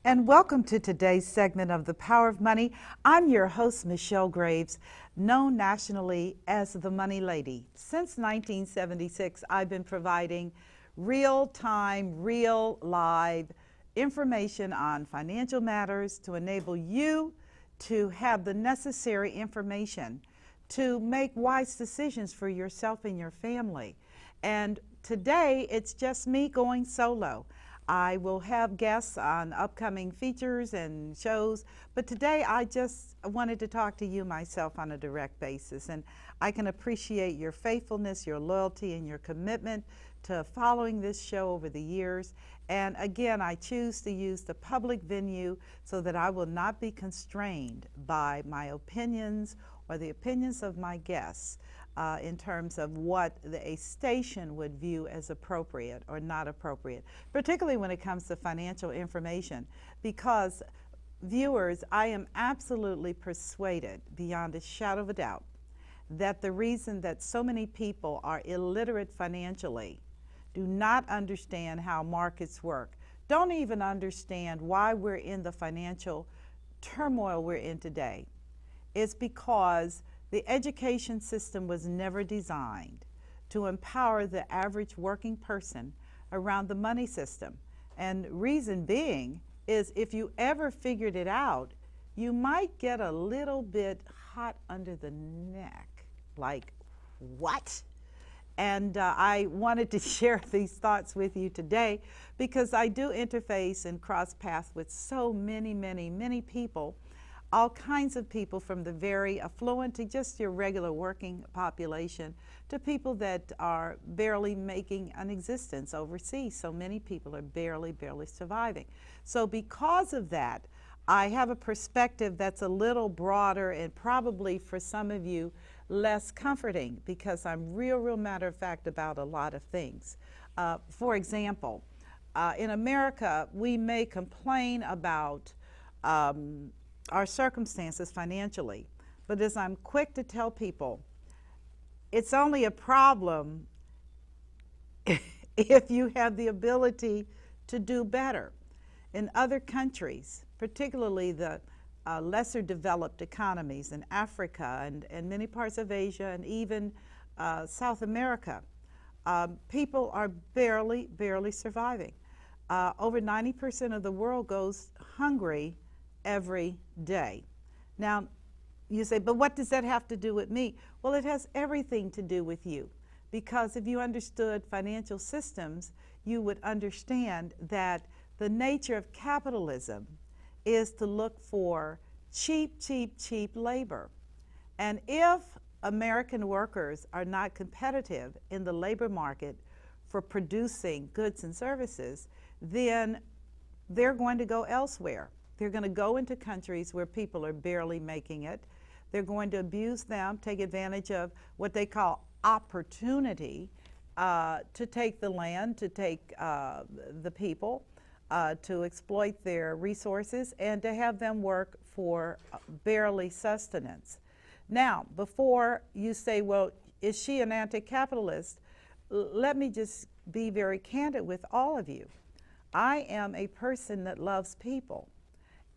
And welcome to today's segment of The Power of Money. I'm your host, Michelle Graves, known nationally as the Money Lady. Since 1976, I've been providing real-time, real live information on financial matters to enable you to have the necessary information to make wise decisions for yourself and your family. And today, it's just me going solo. I will have guests on upcoming features and shows, but today I just wanted to talk to you myself on a direct basis. And I can appreciate your faithfulness, your loyalty, and your commitment to following this show over the years. And again, I choose to use the public venue so that I will not be constrained by my opinions or the opinions of my guests. In terms of what a station would view as appropriate or not appropriate, particularly when it comes to financial information. Because, viewers, I am absolutely persuaded, beyond a shadow of a doubt, that the reason that so many people are illiterate financially, do not understand how markets work, don't even understand why we're in the financial turmoil we're in today, is because the education system was never designed to empower the average working person around the money system. And reason being is if you ever figured it out, you might get a little bit hot under the neck. Like, what? And I wanted to share these thoughts with you today because I do interface and cross paths with so many people, all kinds of people, from the very affluent to just your regular working population to people that are barely making an existence overseas. So many people are barely surviving. So because of that, I have a perspective that's a little broader and probably for some of you less comforting because I'm real matter of fact about a lot of things. For example, in America, we may complain about our circumstances financially, but as I'm quick to tell people, it's only a problem if you have the ability to do better. In other countries, particularly the lesser developed economies in Africa and many parts of Asia and even South America, people are barely surviving. Over 90% of the world goes hungry every day. Now, you say, but what does that have to do with me? Well, it has everything to do with you, because if you understood financial systems, you would understand that the nature of capitalism is to look for cheap labor. And if American workers are not competitive in the labor market for producing goods and services, then they're going to go elsewhere. They're going to go into countries where people are barely making it. They're going to abuse them, take advantage of what they call opportunity to take the land, to take the people, to exploit their resources, and to have them work for barely sustenance. Now, before you say, well, is she an anti-capitalist? Let me just be very candid with all of you. I am a person that loves people.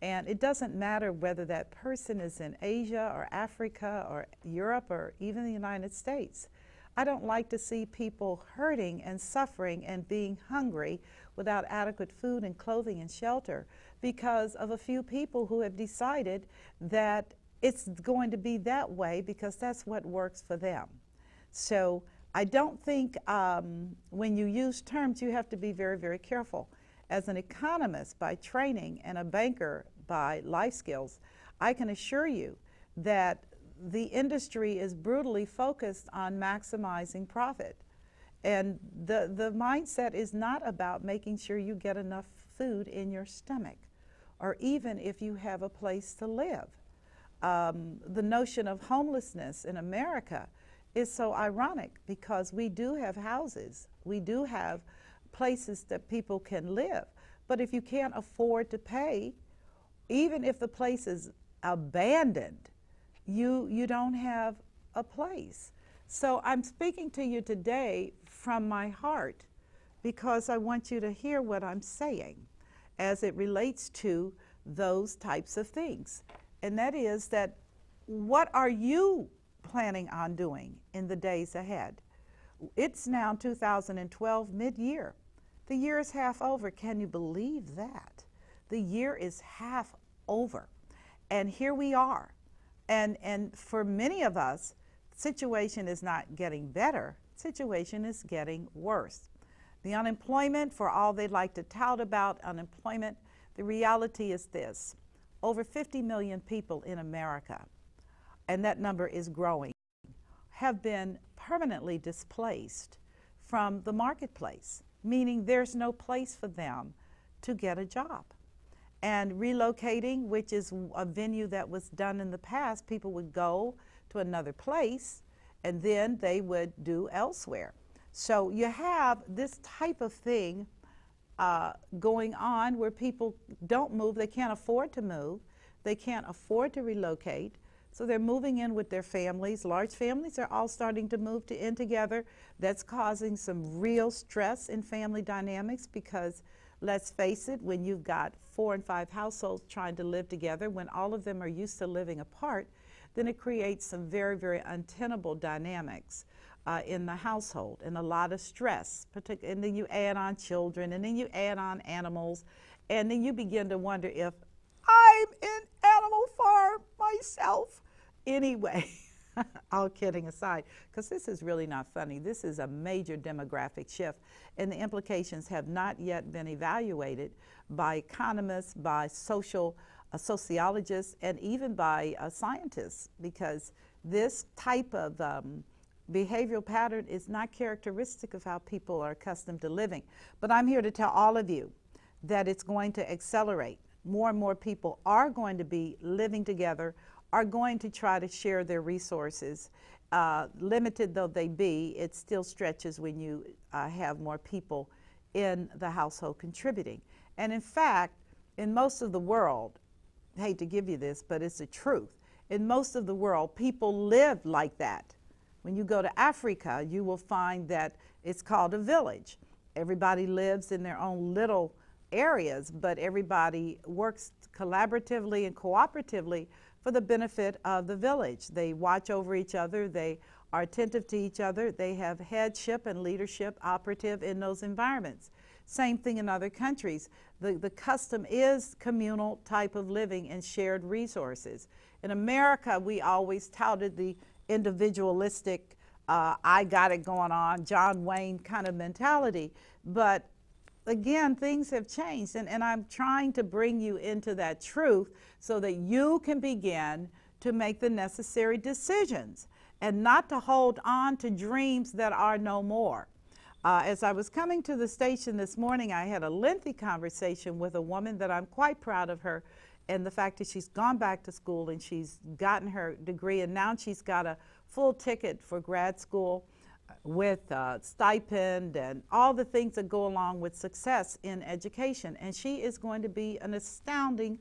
And it doesn't matter whether that person is in Asia or Africa or Europe or even the United States. I don't like to see people hurting and suffering and being hungry without adequate food and clothing and shelter because of a few people who have decided that it's going to be that way because that's what works for them. So I don't think when you use terms, you have to be very careful. As an economist by training and a banker by life skills, I can assure you that the industry is brutally focused on maximizing profit. And the mindset is not about making sure you get enough food in your stomach, or even if you have a place to live. The notion of homelessness in America is so ironic because we do have houses, we do have places that people can live. But if you can't afford to pay, even if the place is abandoned, you don't have a place. So I'm speaking to you today from my heart because I want you to hear what I'm saying. as it relates to those types of things. And that is that, what are you planning on doing in the days ahead? It's now 2012, mid-year. The year is half over. Can you believe that? The year is half over. And here we are. And for many of us, the situation is not getting better. The situation is getting worse. The unemployment, for all they'd like to tout about unemployment, the reality is this: over 50 million people in America, and that number is growing, have been permanently displaced from the marketplace, meaning there's no place for them to get a job. And relocating, which is a venue that was done in the past, people would go to another place and then they would do elsewhere. So you have this type of thing going on where people don't move. They can't afford to move. They can't afford to relocate. So they're moving in with their families. Large families are all starting to move in together. That's causing some real stress in family dynamics, because let's face it, when you've got 4 and 5 households trying to live together, when all of them are used to living apart, then it creates some very, very untenable dynamics in the household, and a lot of stress. And then you add on children, and then you add on animals, and then you begin to wonder if I'm in Animal Farm myself. Anyway, all kidding aside, because this is really not funny. This is a major demographic shift, and the implications have not yet been evaluated by economists, by sociologists, and even by scientists, because this type of behavioral pattern is not characteristic of how people are accustomed to living. But I'm here to tell all of you that it's going to accelerate. More and more people are going to be living together, are going to try to share their resources. Limited though they be, it still stretches when you have more people in the household contributing. And in fact, in most of the world, I hate to give you this, but it's the truth. In most of the world, people live like that. When you go to Africa, you will find that it's called a village. Everybody lives in their own little areas, but everybody works collaboratively and cooperatively for the benefit of the village. They watch over each other. They are attentive to each other. They have headship and leadership operative in those environments. Same thing in other countries. The custom is communal type of living and shared resources. In America, we always touted the individualistic, I got it going on, John Wayne kind of mentality. But again, things have changed, and I'm trying to bring you into that truth so that you can begin to make the necessary decisions and not to hold on to dreams that are no more. As I was coming to the station this morning, I had a lengthy conversation with a woman that I'm quite proud of her, and the fact that she's gone back to school and she's gotten her degree, and now she's got a full ticket for grad school with stipend and all the things that go along with success in education. And she is going to be an astounding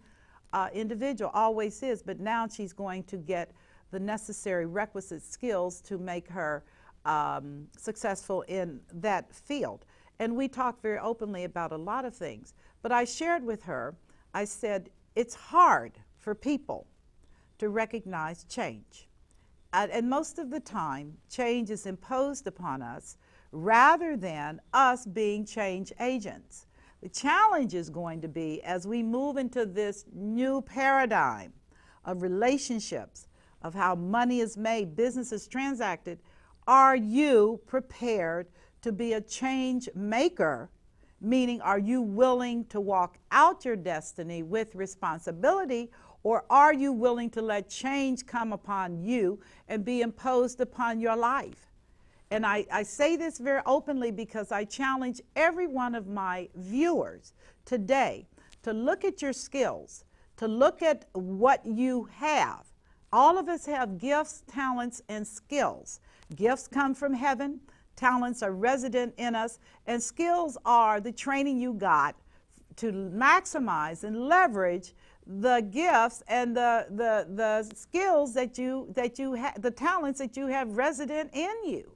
individual, always is, but now she's going to get the necessary requisite skills to make her successful in that field. And we talked very openly about a lot of things. But I shared with her, I said, it's hard for people to recognize change. And most of the time, change is imposed upon us rather than us being change agents. The challenge is going to be, as we move into this new paradigm of relationships, of how money is made, business is transacted, are you prepared to be a change maker? Meaning, are you willing to walk out your destiny with responsibility, or are you willing to let change come upon you and be imposed upon your life? And I say this very openly because I challenge every one of my viewers today to look at your skills, to look at what you have. All of us have gifts, talents, and skills. Gifts come from heaven. Talents are resident in us, and skills are the training you got to maximize and leverage the gifts and the skills that you have, the talents that you have resident in you.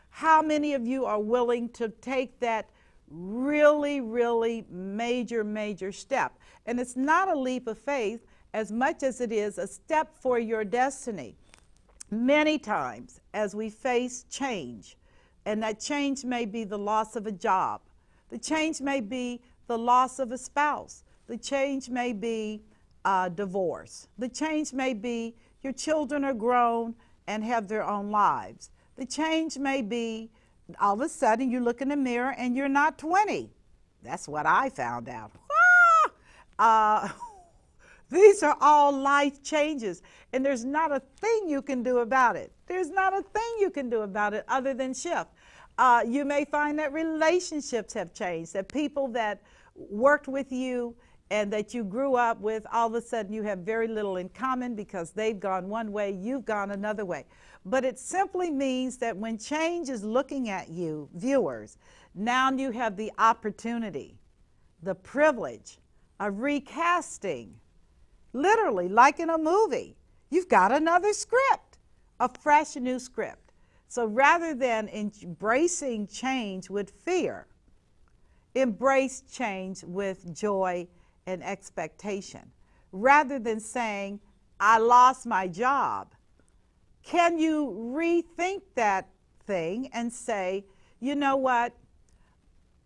How many of you are willing to take that really, really major step. And it's not a leap of faith as much as it is a step for your destiny. Many times as we face change, and that change may be the loss of a job, the change may be the loss of a spouse, the change may be divorce, the change may be your children are grown and have their own lives, the change may be all of a sudden you look in the mirror and you're not 20. That's what I found out. These are all life changes, and there's not a thing you can do about it. There's not a thing you can do about it other than shift. You may find that relationships have changed, that people that worked with you and that you grew up with, all of a sudden you have very little in common because they've gone one way, you've gone another way. But it simply means that when change is looking at you, viewers, now you have the opportunity, the privilege of recasting. Literally, like in a movie, you've got another script, a fresh new script. So rather than embracing change with fear, embrace change with joy and expectation. Rather than saying, I lost my job, can you rethink that thing and say, you know what,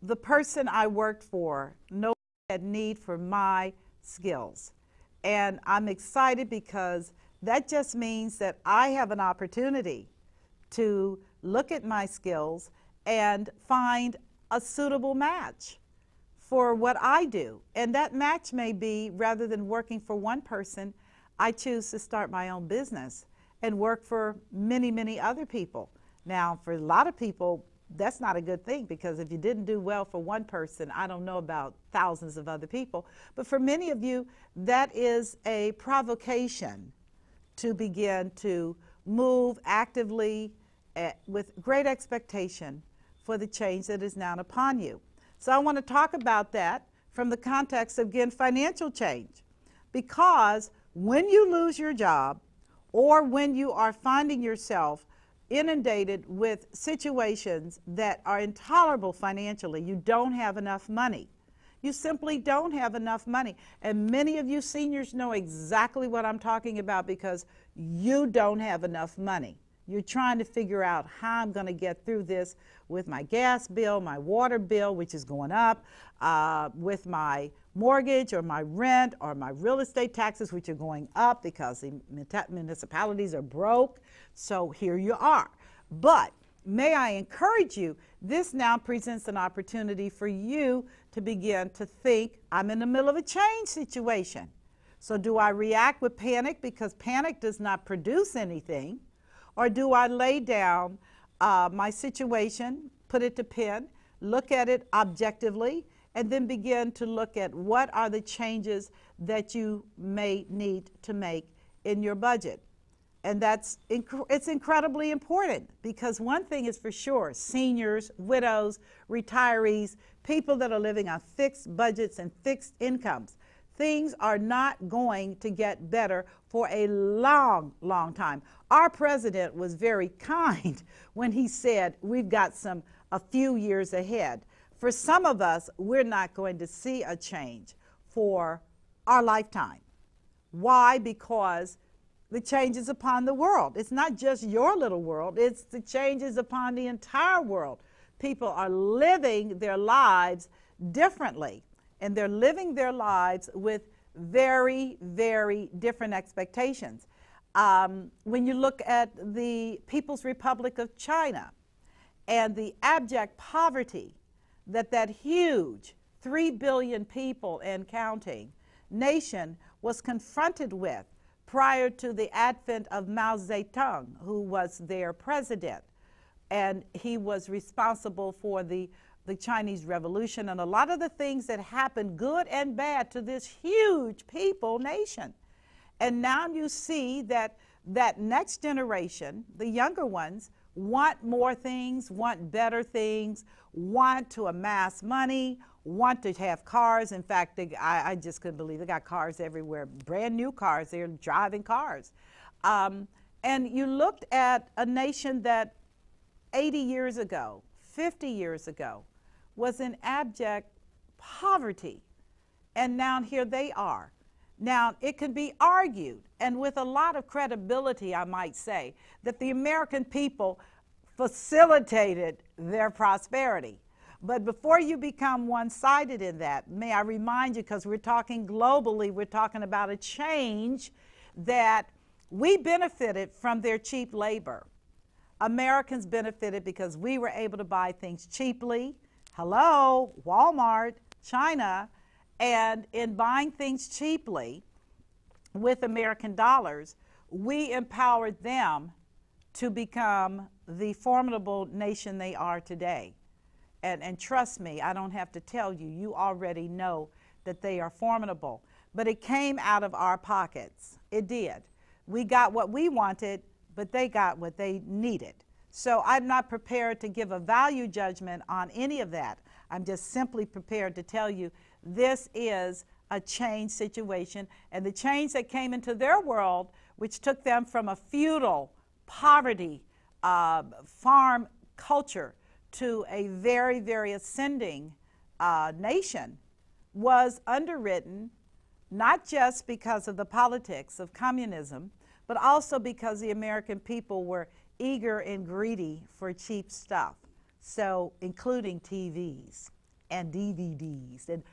the person I worked for no had need for my skills. And I'm excited because that just means that I have an opportunity to look at my skills and find a suitable match for what I do. And that match may be, rather than working for one person, I choose to start my own business and work for many other people. Now, for a lot of people, that's not a good thing, because if you didn't do well for one person, I don't know about thousands of other people. But for many of you, that is a provocation to begin to move actively with great expectation for the change that is now upon you. So I want to talk about that from the context of, again, financial change. Because when you lose your job, or when you are finding yourself inundated with situations that are intolerable financially, you don't have enough money. You simply don't have enough money. And many of you seniors know exactly what I'm talking about, because you don't have enough money. You're trying to figure out how I'm going to get through this with my gas bill, my water bill, which is going up, with my mortgage or my rent or my real estate taxes, which are going up because the municipalities are broke. So here you are. But may I encourage you, this now presents an opportunity for you to begin to think, I'm in the middle of a change situation. So do I react with panic, because panic does not produce anything? Or do I lay down my situation, put it to pen, look at it objectively, and then begin to look at what are the changes that you may need to make in your budget? And it's incredibly important, because one thing is for sure: seniors, widows, retirees, people that are living on fixed budgets and fixed incomes, things are not going to get better for a long time. Our president was very kind when he said we've got a few years ahead. For some of us, we're not going to see a change for our lifetime. Why? Because the changes upon the world. It's not just your little world, it's the changes upon the entire world. People are living their lives differently, and they're living their lives with very different expectations. When you look at the People's Republic of China and the abject poverty that huge 3 billion people and counting nation was confronted with prior to the advent of Mao Zedong, who was their president. And he was responsible for the Chinese Revolution and a lot of the things that happened, good and bad, to this huge people nation. And now you see that next generation, the younger ones, want more things, want better things, want to amass money, want to have cars. In fact, I just couldn't believe they got cars everywhere, brand new cars. They're driving cars. And you looked at a nation that 80 years ago, 50 years ago, was in abject poverty. And now here they are. Now, it can be argued, and with a lot of credibility, I might say, that the American people facilitated their prosperity. But before you become one-sided in that, may I remind you, because we're talking globally, we're talking about a change, that we benefited from their cheap labor. Americans benefited because we were able to buy things cheaply. Hello, Walmart, China. And in buying things cheaply with American dollars, we empowered them to become the formidable nation they are today. And trust me, I don't have to tell you, you already know that they are formidable. But it came out of our pockets. It did. We got what we wanted, but they got what they needed. So I'm not prepared to give a value judgment on any of that. I'm just simply prepared to tell you this is a change situation, and the change that came into their world, which took them from a feudal poverty farm culture to a very, very ascending nation, was underwritten not just because of the politics of communism, but also because the American people were eager and greedy for cheap stuff. So, including TVs and DVDs and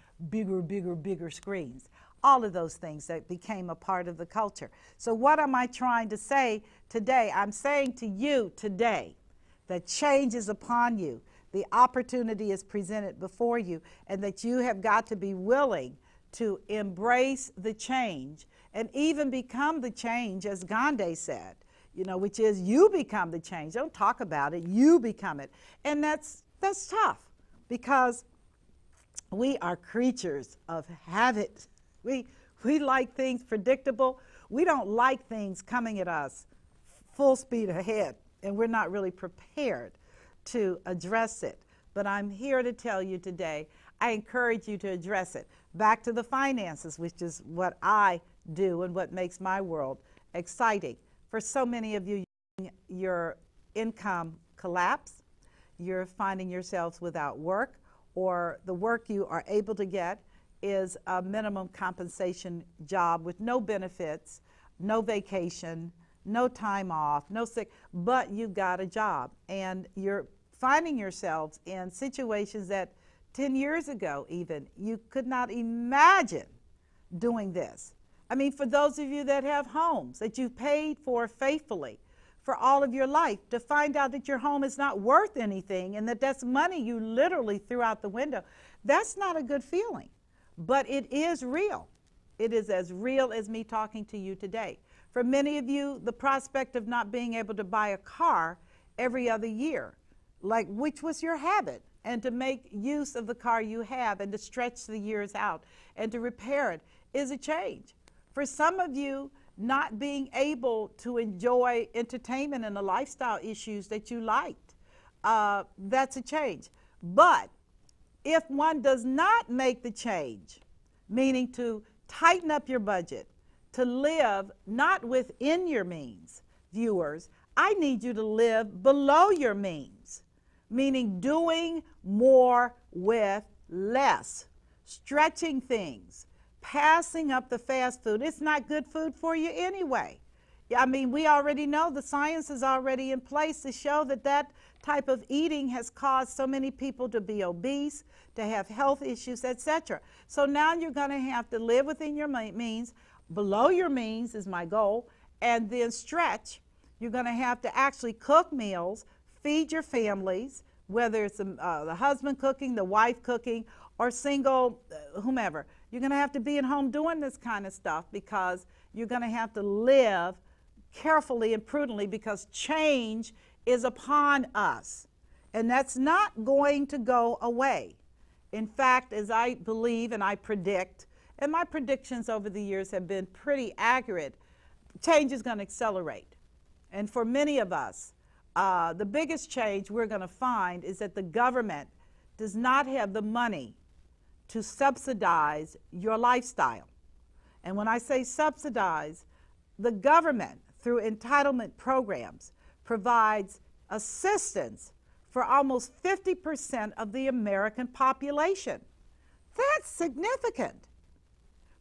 bigger screens. All of those things that became a part of the culture. So what am I trying to say today? I'm saying to you today that change is upon you. The opportunity is presented before you, and that you have got to be willing to embrace the change and even become the change, as Gandhi said, you know, which is you become the change. Don't talk about it, you become it. And that's tough, because we are creatures of habit. We like things predictable. We don't like things coming at us full speed ahead, and we're not really prepared to address it. But I'm here to tell you today, I encourage you to address it. Back to the finances, which is what I do and what makes my world exciting. For so many of you, your income collapse, you're finding yourselves without work, or the work you are able to get is a minimum compensation job with no benefits, no vacation, no time off, no sick, but you got a job. And you're finding yourselves in situations that 10 years ago even, you could not imagine doing this. I mean, for those of you that have homes that you've paid for faithfully for all of your life, to find out that your home is not worth anything and that that's money you literally threw out the window, that's not a good feeling. But it is real. It is as real as me talking to you today. For many of you, the prospect of not being able to buy a car every other year, which was your habit, and to make use of the car you have and to stretch the years out and to repair it is a change. For some of you, not being able to enjoy entertainment and the lifestyle issues that you liked, that's a change. But if one does not make the change, meaning to tighten up your budget, to live not within your means, viewers, I need you to live below your means, meaning doing more with less, stretching things, passing up the fast food. It's not good food for you anyway. I mean, we already know, the science is already in place to show that that type of eating has caused so many people to be obese, to have health issues, etc. So now you're going to have to live within your means, below your means is my goal, and then stretch. You're going to have to actually cook meals, feed your families, whether it's the husband cooking, the wife cooking, or single, whomever. You're going to have to be at home doing this kind of stuff, because you're going to have to live carefully and prudently, because change is upon us. And that's not going to go away. In fact, as I believe and I predict, and my predictions over the years have been pretty accurate, change is going to accelerate. And for many of us, the biggest change we're going to find is that the government does not have the money to subsidize your lifestyle. And when I say subsidize, the government, through entitlement programs, provides assistance for almost 50% of the American population. That's significant.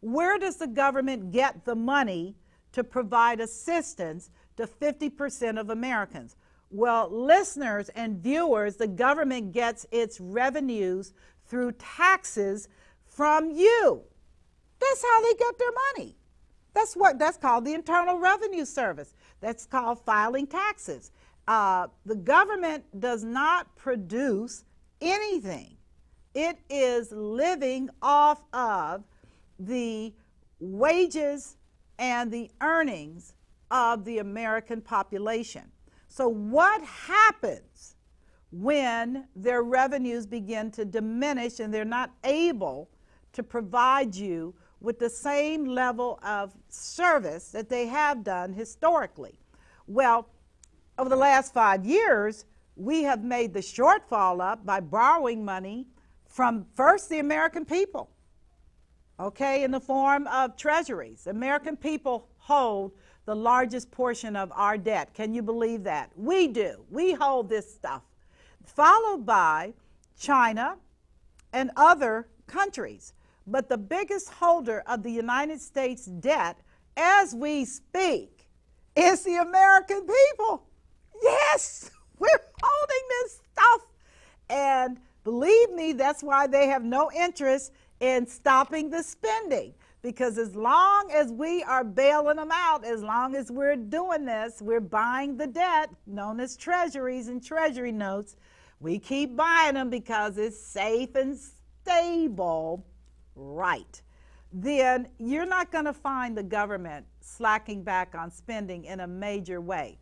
Where does the government get the money to provide assistance to 50% of Americans? Well, listeners and viewers, the government gets its revenues through taxes from you. That's how they get their money. That's called the Internal Revenue Service. That's called filing taxes. The government does not produce anything. It is living off of the wages and the earnings of the American population. So what happens when their revenues begin to diminish and they're not able to provide you with the same level of service that they have done historically? Well, over the last 5 years, we have made the shortfall up by borrowing money from first the American people, okay, in the form of treasuries. American people hold the largest portion of our debt. Can you believe that? We do. We hold this stuff. Followed by China and other countries. But the biggest holder of the United States debt as we speak is the American people. Yes, we're holding this stuff. And believe me, that's why they have no interest in stopping the spending. Because as long as we are bailing them out, as long as we're doing this, we're buying the debt, known as treasuries and treasury notes. We keep buying them because it's safe and stable, right? Then you're not going to find the government slacking back on spending in a major way,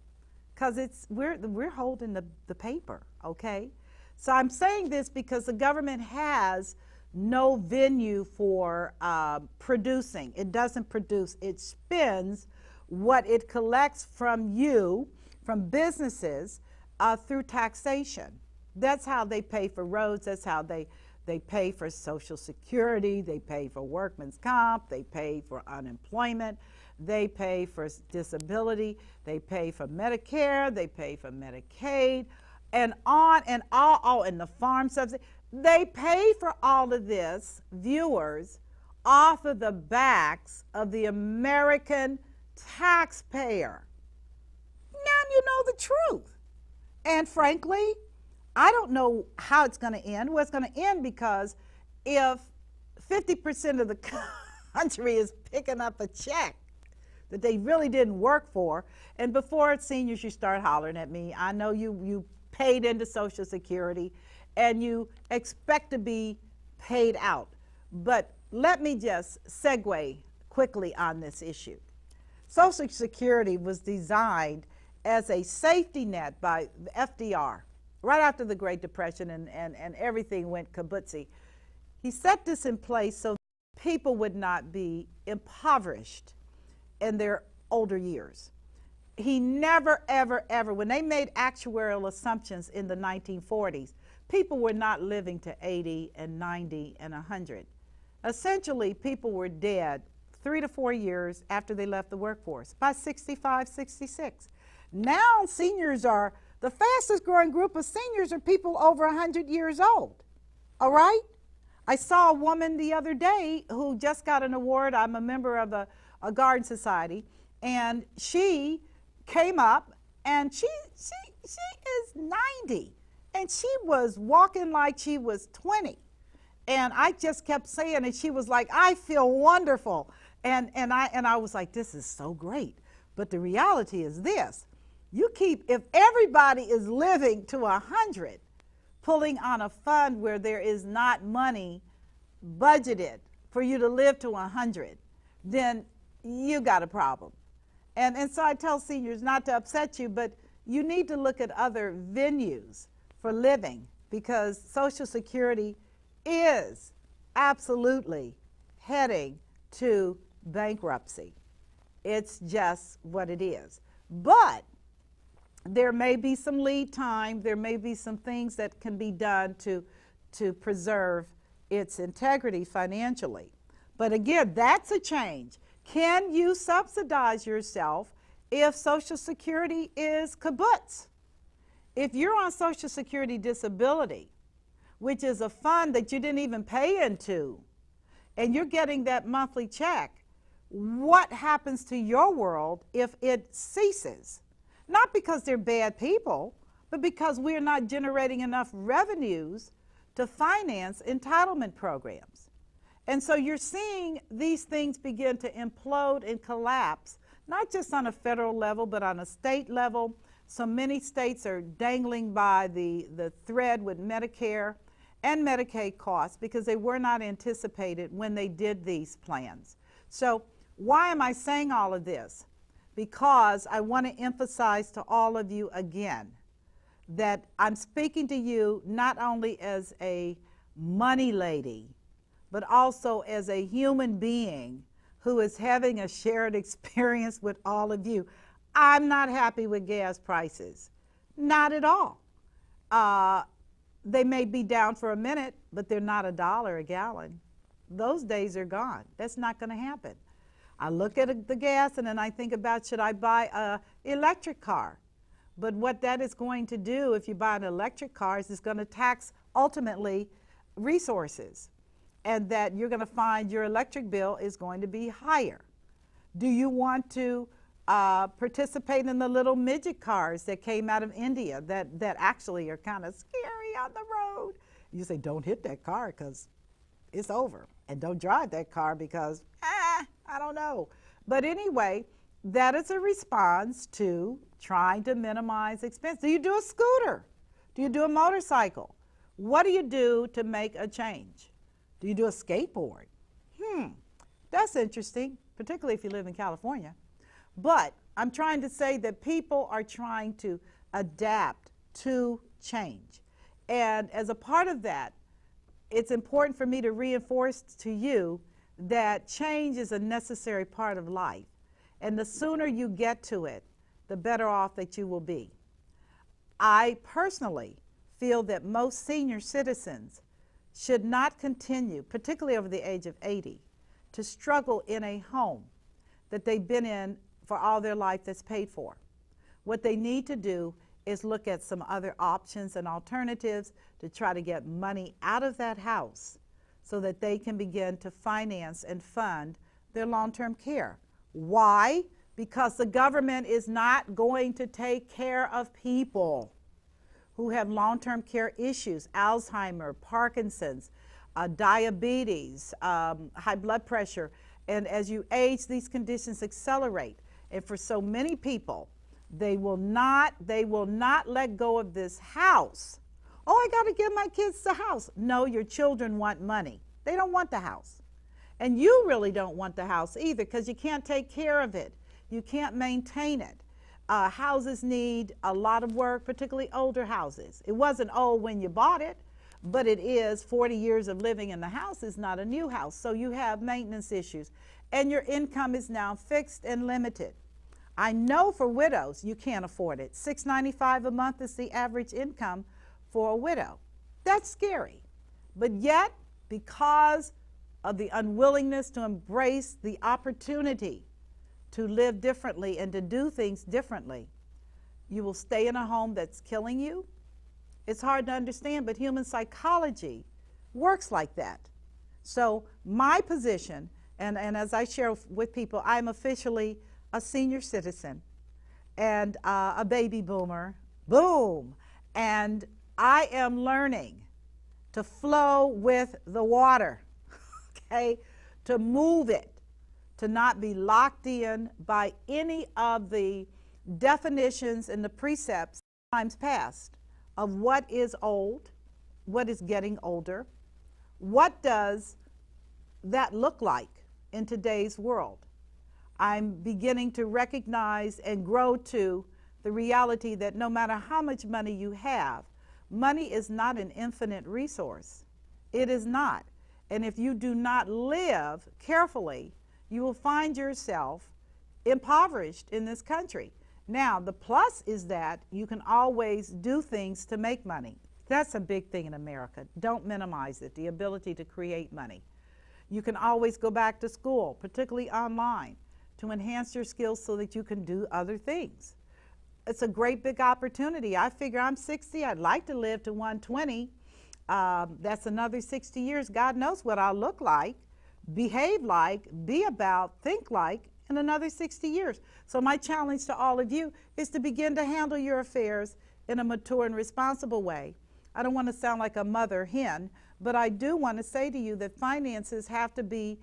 because we're holding the paper, okay? So I'm saying this because the government has no venue for producing. It doesn't produce. It spends what it collects from you, from businesses, through taxation. That's how they pay for roads. That's how they pay for Social Security. They pay for workman's comp. They pay for unemployment. They pay for disability. They pay for Medicare. They pay for Medicaid, and on and all, and the farm subsidy. They pay for all of this, viewers, off of the backs of the American taxpayer. Now you know the truth. And frankly, I don't know how it's going to end. Well, it's going to end because if 50% of the country is picking up a check that they really didn't work for, and before seniors, you start hollering at me. I know you paid into Social Security and you expect to be paid out. But let me just segue quickly on this issue. Social Security was designed as a safety net by FDR right after the Great Depression and everything went kabutsy. He set this in place so people would not be impoverished in their older years. He never, ever, ever, when they made actuarial assumptions in the 1940s, people were not living to 80 and 90 and 100. Essentially, people were dead 3 to 4 years after they left the workforce, by 65, 66. Now seniors are, the fastest growing group of seniors are people over 100 years old, all right? I saw a woman the other day who just got an award. I'm a member of a garden society, and she came up and she is 90. And she was walking like she was 20. And I just kept saying, and she was like, I feel wonderful. And I was like, this is so great. But the reality is this. If everybody is living to 100, pulling on a fund where there is not money budgeted for you to live to 100, then you got a problem. And so I tell seniors not to upset you, but you need to look at other venues for living, because Social Security is absolutely heading to bankruptcy. It's just what it is. But there may be some lead time. There may be some things that can be done to preserve its integrity financially. But again, that's a change. Can you subsidize yourself if Social Security is kaput? If you're on Social Security disability, which is a fund that you didn't even pay into, and you're getting that monthly check, what happens to your world if it ceases? Not because they're bad people, but because we're not generating enough revenues to finance entitlement programs. And so you're seeing these things begin to implode and collapse, not just on a federal level, but on a state level. So many states are dangling by the thread with Medicare and Medicaid costs because they were not anticipated when they did these plans. So why am I saying all of this? Because I want to emphasize to all of you again that I'm speaking to you not only as a money lady, but also as a human being who is having a shared experience with all of you. I'm not happy with gas prices. Not at all. They may be down for a minute, but they're not $1 a gallon. Those days are gone. That's not going to happen. I look at the gas and then I think about, should I buy an electric car? But what that is going to do if you buy an electric car is it's going to tax ultimately resources, and that you're going to find your electric bill is going to be higher. Do you want to participate in the little midget cars that came out of India that actually are kind of scary on the road? You say, don't hit that car because it's over. And don't drive that car because, I don't know. But anyway, that is a response to trying to minimize expense. Do you do a scooter? Do you do a motorcycle? What do you do to make a change? Do you do a skateboard? That's interesting, particularly if you live in California. But I'm trying to say that people are trying to adapt to change. And as a part of that, it's important for me to reinforce to you that change is a necessary part of life. And the sooner you get to it, the better off that you will be. I personally feel that most senior citizens should not continue, particularly over the age of 80, to struggle in a home that they've been in for all their life that's paid for. What they need to do is look at some other options and alternatives to try to get money out of that house so that they can begin to finance and fund their long-term care. Why? Because the government is not going to take care of people who have long-term care issues, Alzheimer's, Parkinson's, diabetes, high blood pressure. And as you age, these conditions accelerate. And for so many people, they will not let go of this house. Oh, I got to give my kids the house. No, your children want money. They don't want the house. And you really don't want the house either because you can't take care of it. You can't maintain it. Houses need a lot of work, particularly older houses. It wasn't old when you bought it, but it is 40 years of living in the house is not a new house. So you have maintenance issues. And your income is now fixed and limited. I know for widows, you can't afford it. $695 a month is the average income for a widow. That's scary. But yet, because of the unwillingness to embrace the opportunity to live differently and to do things differently, you will stay in a home that's killing you. It's hard to understand, but human psychology works like that. So my position, and as I share with people, I'm officially a senior citizen and a baby boomer, boom, and I am learning to flow with the water, okay, to move it, to not be locked in by any of the definitions and the precepts times past of what is old, what is getting older, what does that look like in today's world. I'm beginning to recognize and grow to the reality that no matter how much money you have, money is not an infinite resource. It is not. And if you do not live carefully, you will find yourself impoverished in this country. Now, the plus is that you can always do things to make money. That's a big thing in America. Don't minimize it, the ability to create money. You can always go back to school, particularly online, to enhance your skills so that you can do other things. it's a great big opportunity. I figure I'm 60. I'd like to live to 120. That's another 60 years. God knows what I'll look like, behave like, be about, think like in another 60 years. So my challenge to all of you is to begin to handle your affairs in a mature and responsible way. I don't want to sound like a mother hen, but I do want to say to you that finances have to be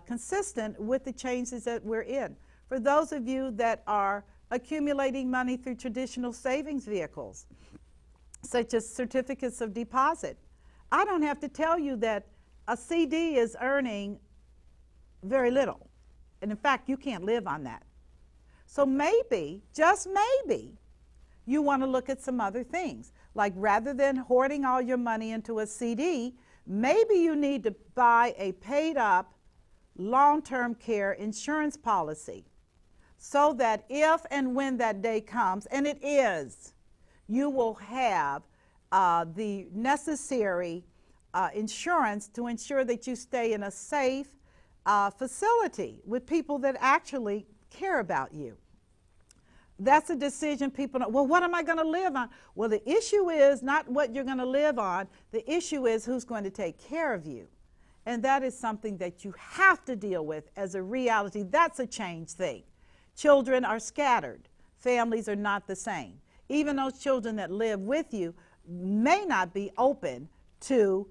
consistent with the changes that we're in. For those of you that are accumulating money through traditional savings vehicles, such as certificates of deposit, I don't have to tell you that a CD is earning very little. And in fact, you can't live on that. So maybe, just maybe, you want to look at some other things. Like rather than hoarding all your money into a CD, maybe you need to buy a paid up long-term care insurance policy so that if and when that day comes, and it is, you will have the necessary insurance to ensure that you stay in a safe facility with people that actually care about you. That's a decision people know. Well, what am I going to live on? Well, the issue is not what you're going to live on. The issue is who's going to take care of you. And that is something that you have to deal with as a reality. That's a change thing. Children are scattered. Families are not the same. Even those children that live with you may not be open to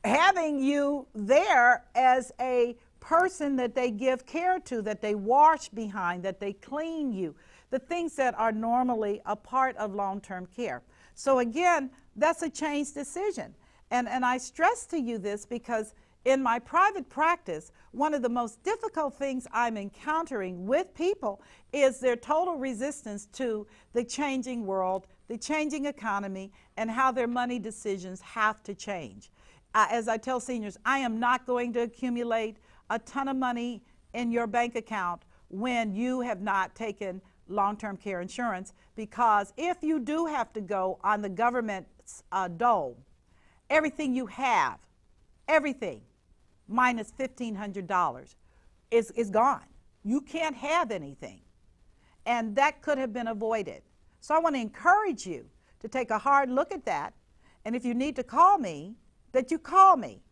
having you there as a person that they give care to, that they wash behind, that they clean you, the things that are normally a part of long-term care. So again, that's a change decision. And I stress to you this because in my private practice, one of the most difficult things I'm encountering with people is their total resistance to the changing world, the changing economy, and how their money decisions have to change. As I tell seniors, I am not going to accumulate a ton of money in your bank account when you have not taken long-term care insurance, because if you do have to go on the government's dole, everything you have, everything, minus $1,500 is gone. You can't have anything. And that could have been avoided. So I want to encourage you to take a hard look at that. And if you need to call me, that you call me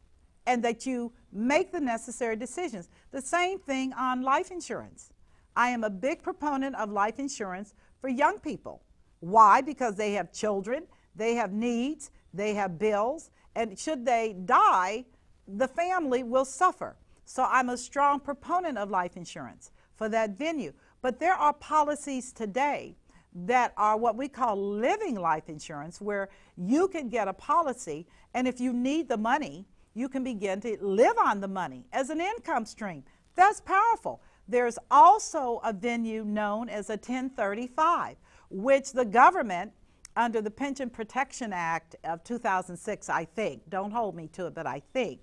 and that you make the necessary decisions. The same thing on life insurance. I am a big proponent of life insurance for young people. Why? Because they have children, they have needs, they have bills, and should they die, the family will suffer. So I'm a strong proponent of life insurance for that venue. But there are policies today that are what we call living life insurance, where you can get a policy, and if you need the money, you can begin to live on the money as an income stream. That's powerful. There's also a venue known as a 1035, which the government, under the Pension Protection Act of 2006, I think, don't hold me to it, but I think,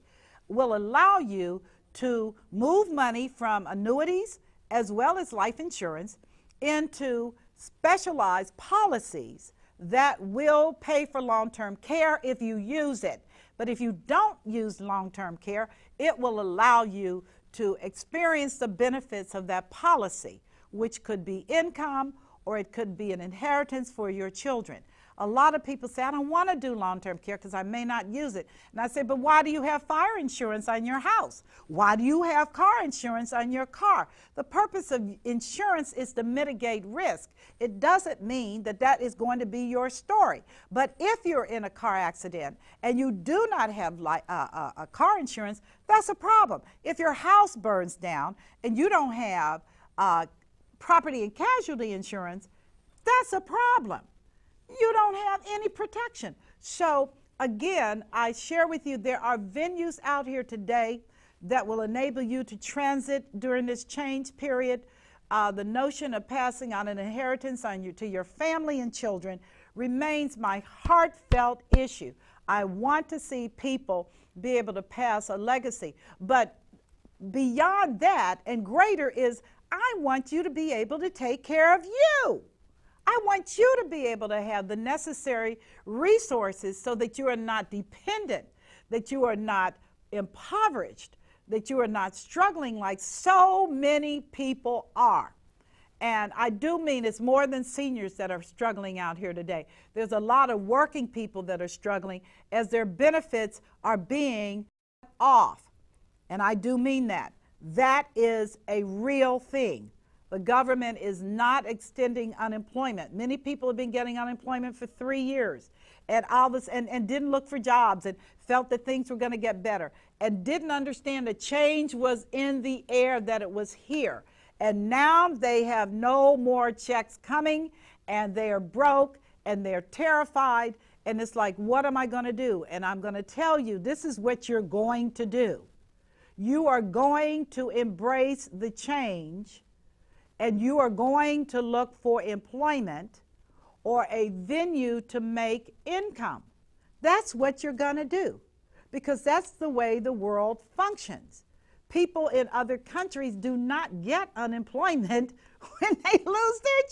will allow you to move money from annuities as well as life insurance into specialized policies that will pay for long-term care if you use it. But if you don't use long-term care, it will allow you to experience the benefits of that policy, which could be income or it could be an inheritance for your children. A lot of people say, I don't want to do long-term care because I may not use it. And I say, but why do you have fire insurance on your house? Why do you have car insurance on your car? The purpose of insurance is to mitigate risk. It doesn't mean that that is going to be your story. But if you're in a car accident and you do not have a car insurance, that's a problem. If your house burns down and you don't have property and casualty insurance, that's a problem. You don't have any protection. So again, I share with you, there are venues out here today that will enable you to transit during this change period. The notion of passing on an inheritance to your family and children remains my heartfelt issue. I want to see people be able to pass a legacy. But beyond that and greater is, I want you to be able to take care of you. I want you to be able to have the necessary resources so that you are not dependent, that you are not impoverished, that you are not struggling like so many people are. And I do mean it's more than seniors that are struggling out here today. There's a lot of working people that are struggling as their benefits are being off. And I do mean that. That is a real thing. The government is not extending unemployment. Many people have been getting unemployment for 3 years and all this and didn't look for jobs and felt that things were going to get better and didn't understand the change was in the air, that it was here. And now they have no more checks coming and they are broke and they're terrified. And it's like, what am I going to do? And I'm going to tell you, this is what you're going to do. You are going to embrace the change and you are going to look for employment or a venue to make income. That's what you're going to do because that's the way the world functions. People in other countries do not get unemployment when they lose their